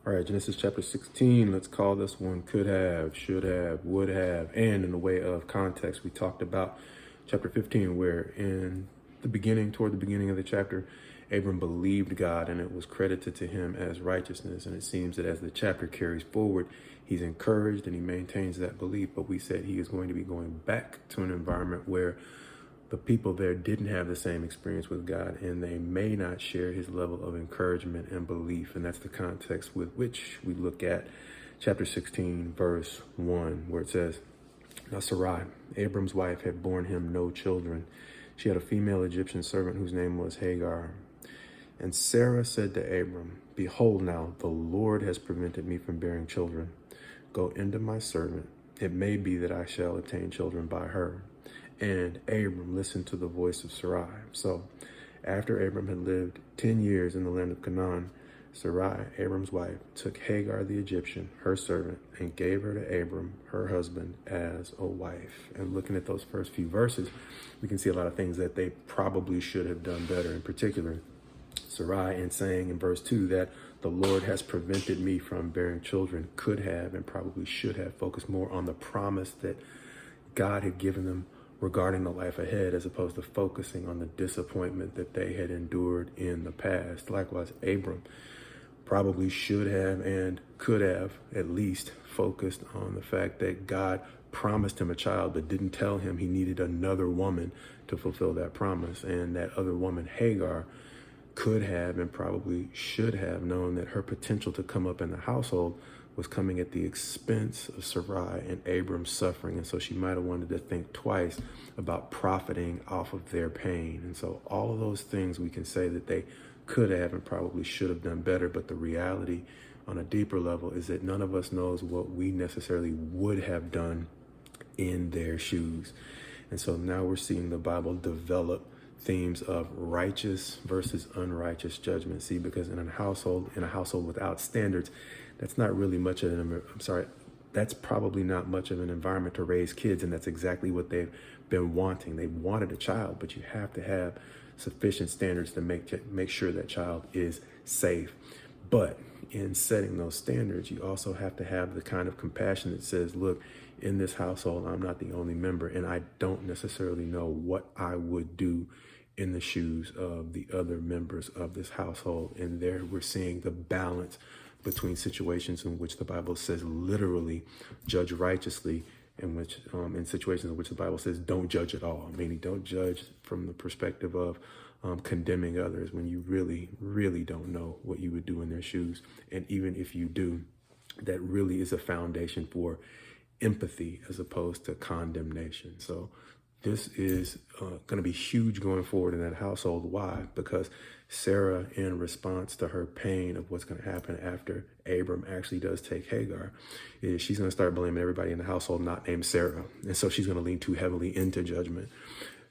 All right, Genesis chapter 16, let's call this one could have, should have, would have, and in the way of context, we talked about chapter 15, where in the beginning, toward the beginning of the chapter, Abram believed God and it was credited to him as righteousness. And it seems that as the chapter carries forward, he's encouraged and he maintains that belief. But we said he is going to be going back to an environment where the people there didn't have the same experience with God, and they may not share his level of encouragement and belief. And that's the context with which we look at chapter 16, verse 1, where it says, "Now Sarai, Abram's wife, had borne him no children. She had a female Egyptian servant whose name was Hagar. And Sarah said to Abram, 'Behold now, the Lord has prevented me from bearing children. Go into my servant. It may be that I shall obtain children by her.' And Abram listened to the voice of Sarai." So after Abram had lived 10 years in the land of Canaan, Sarai, Abram's wife, took Hagar the Egyptian, her servant, and gave her to Abram, her husband, as a wife. And looking at those first few verses, we can see a lot of things that they probably should have done better. In particular, Sarai, in saying in verse 2 that the Lord has prevented me from bearing children, could have and probably should have focused more on the promise that God had given them regarding the life ahead, as opposed to focusing on the disappointment that they had endured in the past. Likewise, Abram probably should have and could have at least focused on the fact that God promised him a child, but didn't tell him he needed another woman to fulfill that promise. And that other woman, Hagar, could have and probably should have known that her potential to come up in the household was coming at the expense of Sarai and Abram's suffering. And so she might have wanted to think twice about profiting off of their pain. And so all of those things we can say that they could have and probably should have done better. But the reality on a deeper level is that none of us knows what we necessarily would have done in their shoes. And so now we're seeing the Bible develop themes of righteous versus unrighteous judgment. See, because in a household without standards, that's probably not much of an environment to raise kids. And that's exactly what they've been wanting. They wanted a child, but you have to have sufficient standards to make sure that child is safe. But in setting those standards, you also have to have the kind of compassion that says, look, in this household, I'm not the only member, and I don't necessarily know what I would do in the shoes of the other members of this household. And there we're seeing the balance between situations in which the Bible says literally judge righteously, and which in situations in which the Bible says don't judge at all, meaning don't judge from the perspective of condemning others when you really, really don't know what you would do in their shoes. And even if you do, that really is a foundation for empathy as opposed to condemnation. So this is going to be huge going forward in that household. Why? Because Sarah, in response to her pain of what's going to happen after Abram actually does take Hagar, is she's going to start blaming everybody in the household not named Sarah. And so she's going to lean too heavily into judgment.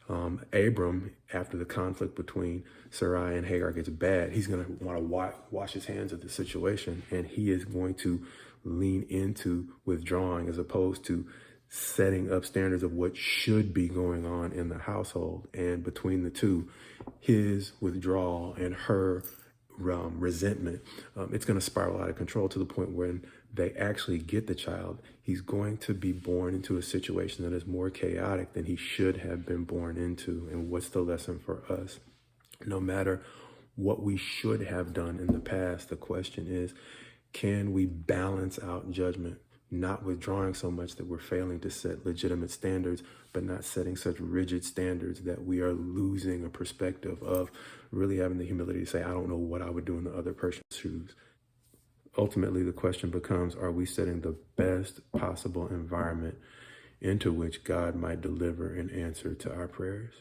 Abram, after the conflict between Sarai and Hagar gets bad, he's going to want to wash his hands of the situation, and he is going to lean into withdrawing as opposed to setting up standards of what should be going on in the household. And between the two, his withdrawal and her resentment, it's going to spiral out of control to the point where they actually get the child, he's going to be born into a situation that is more chaotic than he should have been born into. And what's the lesson for us? No matter what we should have done in the past, the question is, can we balance out judgment? Not withdrawing so much that we're failing to set legitimate standards, but not setting such rigid standards that we are losing a perspective of really having the humility to say, I don't know what I would do in the other person's shoes. Ultimately, the question becomes, are we setting the best possible environment into which God might deliver an answer to our prayers?